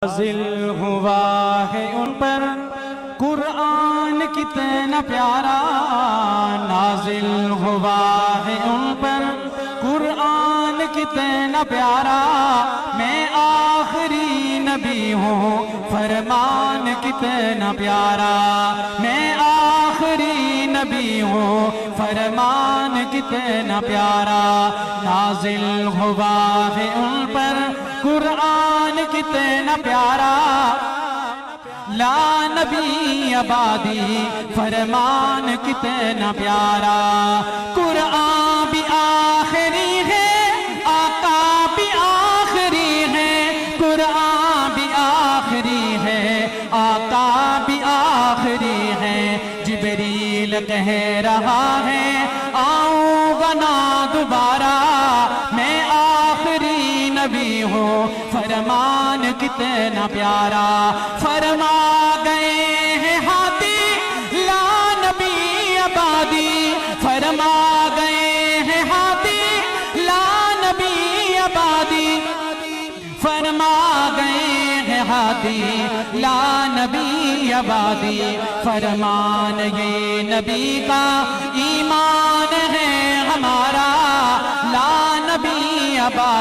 نازل ہوا ہے ان پر قرآن کتنا پیارا، نازل ہوا ہے ان پر قرآن کتنا پیارا، میں آخری نبی ہوں فرمان کتنا پیارا، میں آخری نبی ہوں فرمان کتنا پیارا، نازل ہوا ہے ان پر قرآن کتنا پیارا، لا نبی آبادی فرمان کتنا پیارا، قرآن بھی آخری ہے آقا بھی آخری ہے، قرآن بھی آخری ہے آقا بھی آخری ہے، جبریل کہہ رہا ہے آؤں گا نہ دوبارہ، میں آخری نبی ہوں فرمان کتنا پیارا، فرما گئے ہیں ہاتھی لا نبی آبادی، فرما گئے ہیں ہاتھی لا نبی آبادی، فرما گئے ہیں ہاتھی لا نبی آبادی، فرمان یہ نبی کا ایمان ہے ہمارا، لا نبی آبادی